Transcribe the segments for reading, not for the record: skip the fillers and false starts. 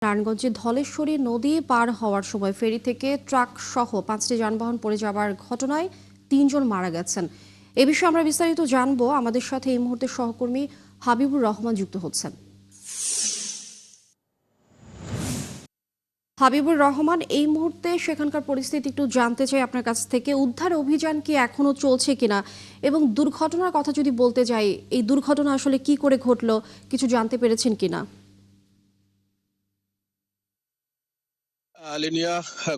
নারায়ণগঞ্জে ধলেশ্বরী নদী পার হওয়ার সময় ফেরি থেকে ট্রাক সহ 5টি যানবাহন পড়ে যাওয়ার ঘটনায় 3 জন মারা গেছেন। এ বিষয়ে আমরা বিস্তারিত জানবো। আমাদের সাথে এই মুহূর্তে সহকর্মী হাবিবুর রহমান যুক্ত হচ্ছেন। হাবিবুর রহমান, এই মুহূর্তে সেখানকার পরিস্থিতি একটু জানতে চাই আপনার কাছ থেকে। উদ্ধার অভিযান কি এখনো চলছে কিনা, এবং দুর্ঘটনার কথা যদি বলতে যাই, এই দুর্ঘটনা আসলে কি করে ঘটলো, কিছু জানতে পেরেছেন কিনা? লিনিয়া,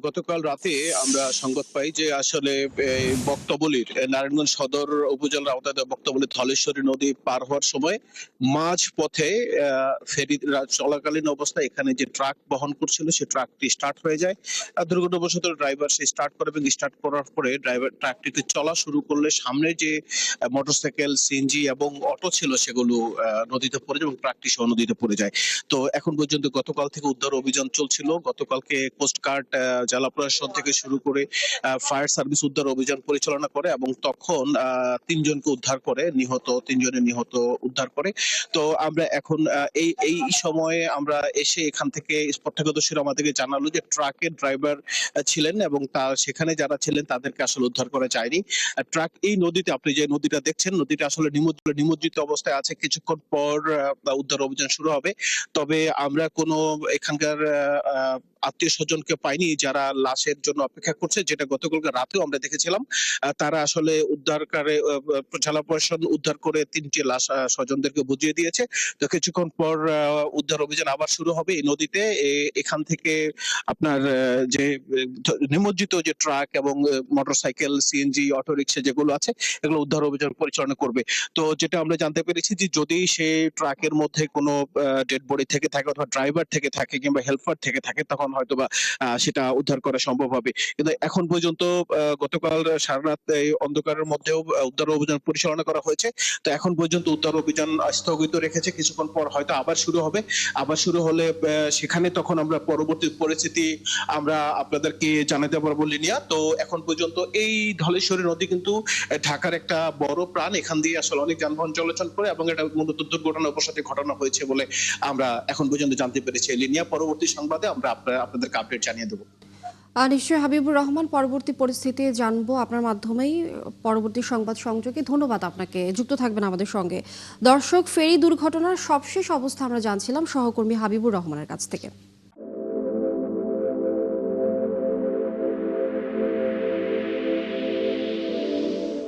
গতকাল রাতে আমরা সংবাদ পাই যে আসলে বক্তবলির নারায়ণগঞ্জ সদর উপজেলার আওতায় বক্তবলির ধলেশ্বরী নদী পার হওয়ার সময় মাঝ পথে ফেরি চলাকালীন অবস্থায় এখানে যে ট্রাক বহন করছিল সে ট্রাকটি স্টার্ট হয়ে যায়। দুর্ঘটনাবশত ড্রাইভার সে স্টার্ট করে এবং স্টার্ট করার পরে ট্রাকটিতে চলা শুরু করলে সামনে যে মোটরসাইকেল, সিএনজি এবং অটো ছিল সেগুলো নদীতে পড়ে যায় এবং ট্রাকটি সহ নদীতে পড়ে যায়। তো এখন পর্যন্ত গতকাল থেকে উদ্ধার অভিযান চলছিল। গতকালকে কোস্টগার্ড, জেলা প্রশাসন থেকে শুরু করে ফায়ার সার্ভিস উদ্ধার অভিযান পরিচালনা করে এবং তখন তিনজনকে উদ্ধার করে, তিনজনের নিহত উদ্ধার করে। তো আমরা এখন এই এই সময়ে আমরা এসে এখান থেকে প্রত্যক্ষদর্শীরা আমাদেরকে জানালো যে ট্রাকের ড্রাইভার ছিলেন এবং সেখানে যারা ছিলেন তাদেরকে আসলে উদ্ধার করা যায়নি। ট্রাক এই নদীতে, আপনি যে নদীটা দেখছেন, নদীটা আসলে নিমজ্জিত অবস্থায় আছে। কিছুক্ষণ পর উদ্ধার অভিযান শুরু হবে। তবে আমরা কোনো এখানকার আত্মীয় স্বজনকে পাইনি যারা লাশের জন্য অপেক্ষা করছে, যেটা গতকালকে রাতেও আমরা দেখেছিলাম। তারা আসলে উদ্ধারকারে জেলা প্রশাসন উদ্ধার করে 3টি লাশ স্বজনদেরকে বুঝিয়ে দিয়েছে। তো কিছুক্ষণ পর উদ্ধার অভিযান আবার শুরু হবে এই নদীতে। এখান থেকে আপনার যে নিমজ্জিত যে ট্রাক এবং মোটরসাইকেল, সিএনজি, অটো রিক্সা যেগুলো আছে এগুলো উদ্ধার অভিযান পরিচালনা করবে। তো যেটা আমরা জানতে পেরেছি যে যদি সেই ট্রাকের মধ্যে কোনো ডেড বডি থেকে থাকে অথবা ড্রাইভার থেকে থাকে কিংবা হেল্পার থেকে থাকে তখন হয়তোবা সেটা উদ্ধার করা সম্ভব হবে। কিন্তু এখন পর্যন্ত গতকাল সারা রাত এই অন্ধকারের মধ্যেও উদ্ধার অভিযান পরিচালনা করা হয়েছে। তো এখন পর্যন্ত উদ্ধার অভিযান স্থগিত রেখেছে। কিছুক্ষণ পর হয়তো আবার শুরু হবে। আবার শুরু হলে সেখানে তখন আমরা পরবর্তী পরিস্থিতি আমরা আপনাদেরকে জানাতে পারবো লিনিয়া। তো এখন পর্যন্ত এই ধলেশ্বরী নদী কিন্তু ঢাকার একটা বড় প্রাণ। এখান দিয়ে আসলে অনেক যানবাহন চলাচল করে এবং এটা মূলত দুর্ঘটনার উপর সাথে ঘটনা হয়েছে বলে আমরা এখন পর্যন্ত জানতে পেরেছি। লিনিয়া, পরবর্তী সংবাদে আমরা আপনাদেরকে আপডেট জানিয়ে দেবো। নিশ্চয়ই হাবিবুর রহমান, পরবর্তী পরিস্থিতি জানবো আপনার মাধ্যমেই। পরবর্তী সংবাদ সংযোগে ধন্যবাদ আপনাকে, যুক্ত থাকবেন আমাদের সঙ্গে। দর্শক, ফেরি দুর্ঘটনার সবশেষ অবস্থা আমরা জানছিলাম সহকর্মী হাবিবুর রহমানের কাছ থেকে।